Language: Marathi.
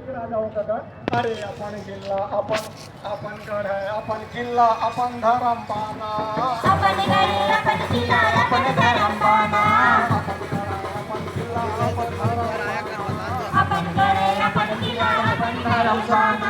अरे अपन गिल्ला अपन गढ़ है अपन किल्ला अपन धर्म पाना अपन गढ़ अपन किल्ला अपन धर्म पाना अपन किल्ला अपन धर्म अपन गढ़ अपन किल्ला अपन धर्म पाना